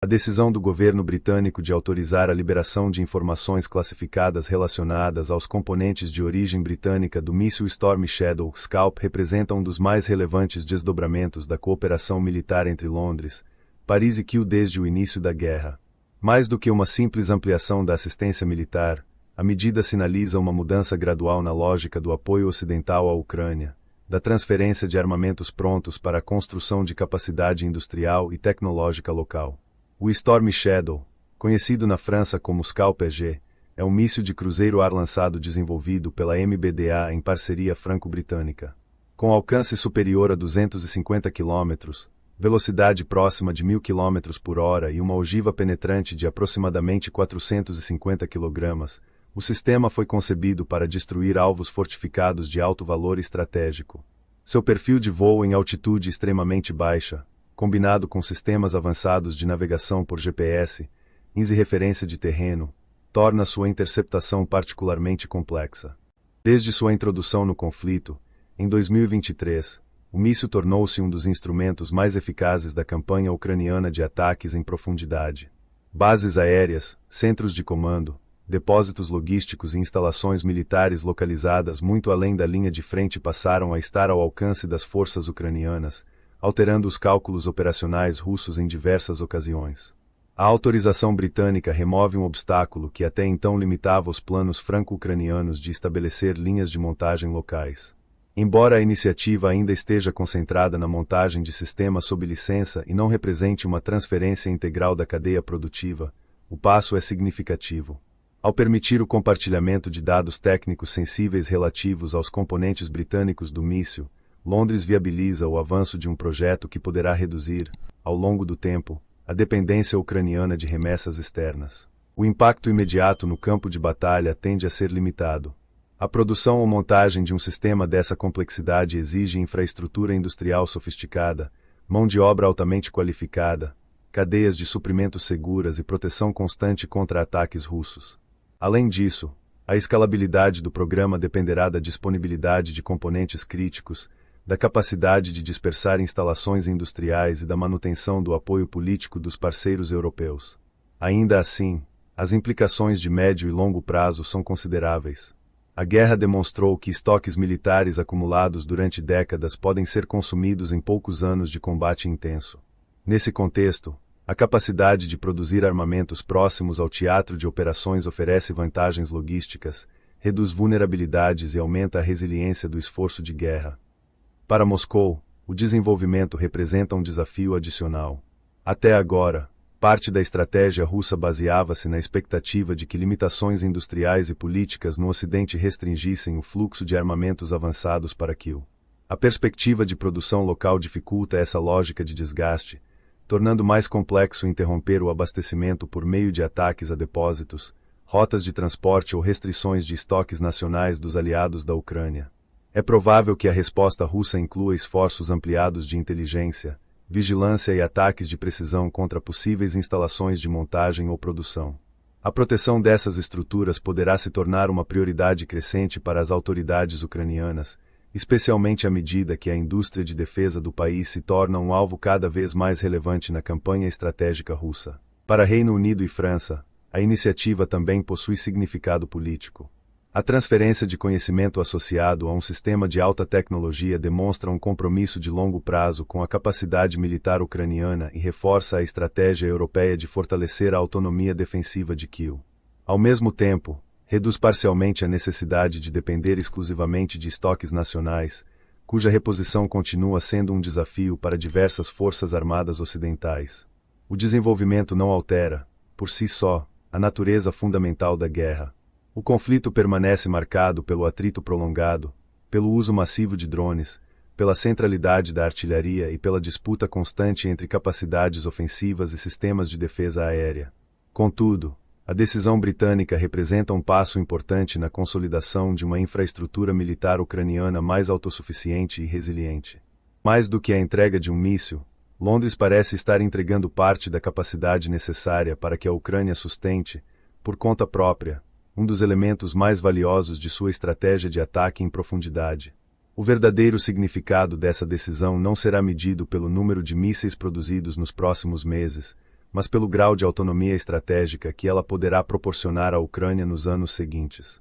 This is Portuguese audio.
A decisão do governo britânico de autorizar a liberação de informações classificadas relacionadas aos componentes de origem britânica do míssil Storm Shadow Scalp representa um dos mais relevantes desdobramentos da cooperação militar entre Londres, Paris e Kiev desde o início da guerra. Mais do que uma simples ampliação da assistência militar, a medida sinaliza uma mudança gradual na lógica do apoio ocidental à Ucrânia, da transferência de armamentos prontos para a construção de capacidade industrial e tecnológica local. O Storm Shadow, conhecido na França como Scalp EG, é um míssil de cruzeiro ar lançado desenvolvido pela MBDA em parceria franco-britânica. Com alcance superior a 250 km, velocidade próxima de 1.000 km por hora e uma ogiva penetrante de aproximadamente 450 kg, o sistema foi concebido para destruir alvos fortificados de alto valor estratégico. Seu perfil de voo em altitude extremamente baixa, combinado com sistemas avançados de navegação por GPS, INS e referência de terreno, torna sua interceptação particularmente complexa. Desde sua introdução no conflito, em 2023, o míssil tornou-se um dos instrumentos mais eficazes da campanha ucraniana de ataques em profundidade. Bases aéreas, centros de comando, depósitos logísticos e instalações militares localizadas muito além da linha de frente passaram a estar ao alcance das forças ucranianas, alterando os cálculos operacionais russos em diversas ocasiões. A autorização britânica remove um obstáculo que até então limitava os planos franco-ucranianos de estabelecer linhas de montagem locais. Embora a iniciativa ainda esteja concentrada na montagem de sistemas sob licença e não represente uma transferência integral da cadeia produtiva, o passo é significativo. Ao permitir o compartilhamento de dados técnicos sensíveis relativos aos componentes britânicos do míssil, Londres viabiliza o avanço de um projeto que poderá reduzir, ao longo do tempo, a dependência ucraniana de remessas externas. O impacto imediato no campo de batalha tende a ser limitado. A produção ou montagem de um sistema dessa complexidade exige infraestrutura industrial sofisticada, mão de obra altamente qualificada, cadeias de suprimentos seguras e proteção constante contra ataques russos. Além disso, a escalabilidade do programa dependerá da disponibilidade de componentes críticos, da capacidade de dispersar instalações industriais e da manutenção do apoio político dos parceiros europeus. Ainda assim, as implicações de médio e longo prazo são consideráveis. A guerra demonstrou que estoques militares acumulados durante décadas podem ser consumidos em poucos anos de combate intenso. Nesse contexto, a capacidade de produzir armamentos próximos ao teatro de operações oferece vantagens logísticas, reduz vulnerabilidades e aumenta a resiliência do esforço de guerra. Para Moscou, o desenvolvimento representa um desafio adicional. Até agora, parte da estratégia russa baseava-se na expectativa de que limitações industriais e políticas no Ocidente restringissem o fluxo de armamentos avançados para Kiev. A perspectiva de produção local dificulta essa lógica de desgaste, tornando mais complexo interromper o abastecimento por meio de ataques a depósitos, rotas de transporte ou restrições de estoques nacionais dos aliados da Ucrânia. É provável que a resposta russa inclua esforços ampliados de inteligência, vigilância e ataques de precisão contra possíveis instalações de montagem ou produção. A proteção dessas estruturas poderá se tornar uma prioridade crescente para as autoridades ucranianas, especialmente à medida que a indústria de defesa do país se torna um alvo cada vez mais relevante na campanha estratégica russa. Para Reino Unido e França, a iniciativa também possui significado político. A transferência de conhecimento associado a um sistema de alta tecnologia demonstra um compromisso de longo prazo com a capacidade militar ucraniana e reforça a estratégia europeia de fortalecer a autonomia defensiva de Kiev. Ao mesmo tempo, reduz parcialmente a necessidade de depender exclusivamente de estoques nacionais, cuja reposição continua sendo um desafio para diversas forças armadas ocidentais. O desenvolvimento não altera, por si só, a natureza fundamental da guerra. O conflito permanece marcado pelo atrito prolongado, pelo uso massivo de drones, pela centralidade da artilharia e pela disputa constante entre capacidades ofensivas e sistemas de defesa aérea. Contudo, a decisão britânica representa um passo importante na consolidação de uma infraestrutura militar ucraniana mais autossuficiente e resiliente. Mais do que a entrega de um míssil, Londres parece estar entregando parte da capacidade necessária para que a Ucrânia sustente, por conta própria, um dos elementos mais valiosos de sua estratégia de ataque em profundidade. O verdadeiro significado dessa decisão não será medido pelo número de mísseis produzidos nos próximos meses, mas pelo grau de autonomia estratégica que ela poderá proporcionar à Ucrânia nos anos seguintes.